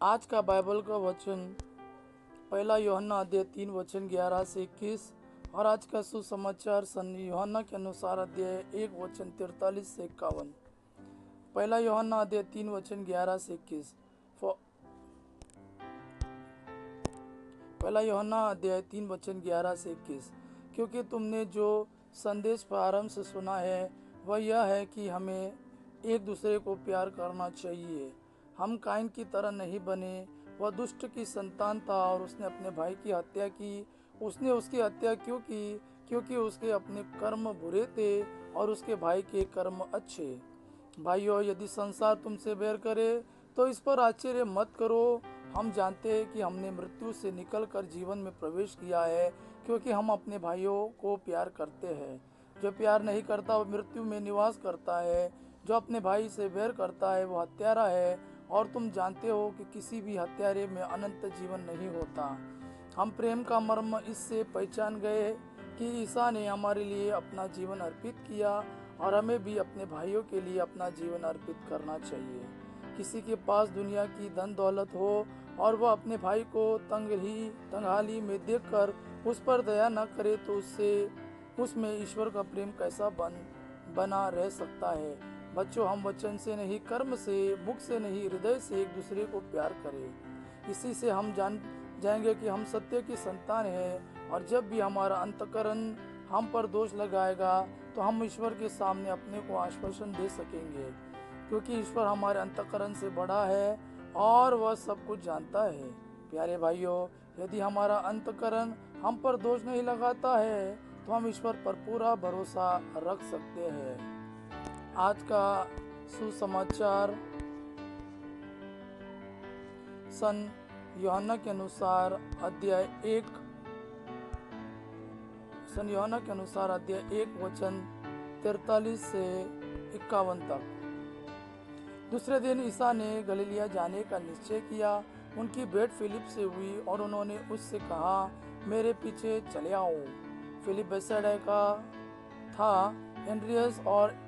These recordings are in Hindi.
आज का बाइबल का वचन पहला यूहन्ना अध्याय 3 वचन 11 से 21 और आज का सुसमाचार सन यूहन्ना के अनुसार अध्याय 1 वचन 43 से 51। पहला यूहन्ना अध्याय 3 वचन 11 से 21। पहला यूहन्ना अध्याय 3 वचन 11 से 21। क्योंकि तुमने जो संदेश प्रारंभ से सुना है वह यह है कि हमें एक दूसरे को प्यार करना चाहिए। हम काइन की तरह नहीं बने। वह दुष्ट की संतान था और उसने अपने भाई की हत्या की। उसने उसकी हत्या क्यों की? क्योंकि उसके अपने कर्म बुरे थे और उसके भाई के कर्म अच्छे। भाइयों, यदि संसार तुमसे बैर करे तो इस पर आश्चर्य मत करो। हम जानते हैं कि हमने मृत्यु से निकलकर जीवन में प्रवेश किया है, क्योंकि हम अपने भाइयों को प्यार करते हैं। जो प्यार नहीं करता वो मृत्यु में निवास करता है। जो अपने भाई से बैर करता है वो हत्यारा है, और तुम जानते हो कि किसी भी हत्यारे में अनंत जीवन नहीं होता। हम प्रेम का मर्म इससे पहचान गए कि ईसा ने हमारे लिए अपना जीवन अर्पित किया, और हमें भी अपने भाइयों के लिए अपना जीवन अर्पित करना चाहिए। किसी के पास दुनिया की धन दौलत हो और वह अपने भाई को तंगहाली में देखकर उस पर दया न करे तो उसमें ईश्वर का प्रेम कैसा बना रह सकता है। बच्चों, हम वचन से नहीं, कर्म से, मुख से नहीं, हृदय से एक दूसरे को प्यार करें। इसी से हम जान जाएंगे कि हम सत्य की संतान हैं। और जब भी हमारा अंतकरण हम पर दोष लगाएगा तो हम ईश्वर के सामने अपने को आश्वासन दे सकेंगे, क्योंकि ईश्वर हमारे अंतकरण से बड़ा है और वह सब कुछ जानता है। प्यारे भाइयों, यदि हमारा अंतकरण हम पर दोष नहीं लगाता है तो हम ईश्वर पर पूरा भरोसा रख सकते हैं। आज का सुसमाचार सन यूहन्ना के अनुसार अध्याय 1 वचन 43 से 51 तक। दूसरे दिन ईसा ने गलीलिया जाने का निश्चय किया। उनकी भेंट फिलिप से हुई और उन्होंने उससे कहा, मेरे पीछे चले आओ। फिलिप बैतसैदा का था। एंड्रियस और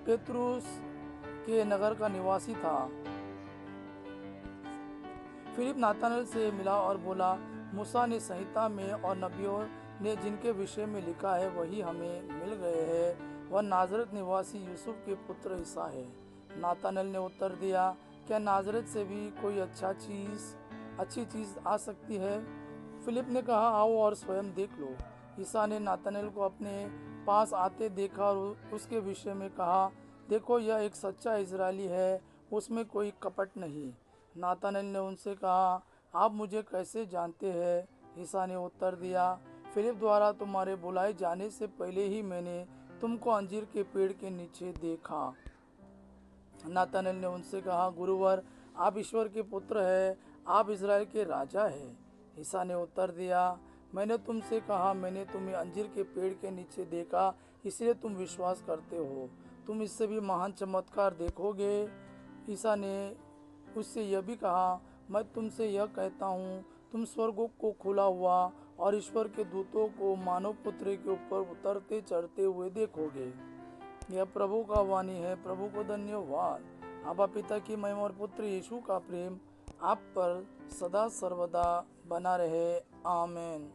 पेत्रुस के नगर का निवासी था। फिलिप नाथानएल से मिला और बोला, मूसा ने संहिता में और नबियों ने जिनके विषय में लिखा है वही हमें मिल गए हैं। वह नाजरत निवासी यूसुफ के पुत्र ईसा है। नाथानएल ने उत्तर दिया, क्या नाजरत से भी कोई अच्छी चीज आ सकती है? फिलिप ने कहा, आओ और स्वयं देख लो। ईसा ने नाथानएल को अपने पास आते देखा और उसके विषय में कहा, देखो, यह एक सच्चा इजरायली है, उसमें कोई कपट नहीं। नाथानएल ने उनसे कहा, आप मुझे कैसे जानते हैं? ईसा ने उत्तर दिया, फिलिप द्वारा तुम्हारे बुलाए जाने से पहले ही मैंने तुमको अंजीर के पेड़ के नीचे देखा। नाथानएल ने उनसे कहा, गुरुवर, आप ईश्वर के पुत्र हैं, आप इजराइल के राजा हैं। ईसा ने उत्तर दिया, मैंने तुमसे कहा, मैंने तुम्हें अंजीर के पेड़ के नीचे देखा, इसलिए तुम विश्वास करते हो। तुम इससे भी महान चमत्कार देखोगे। ईसा ने उससे यह भी कहा, मैं तुमसे यह कहता हूँ, तुम स्वर्ग को खुला हुआ और ईश्वर के दूतों को मानव पुत्र के ऊपर उतरते चढ़ते हुए देखोगे। यह प्रभु का वाणी है। प्रभु को धन्यवाद। आबा पिता की महिमा और पुत्र यीशु का प्रेम आप पर सदा सर्वदा बना रहे। आमीन।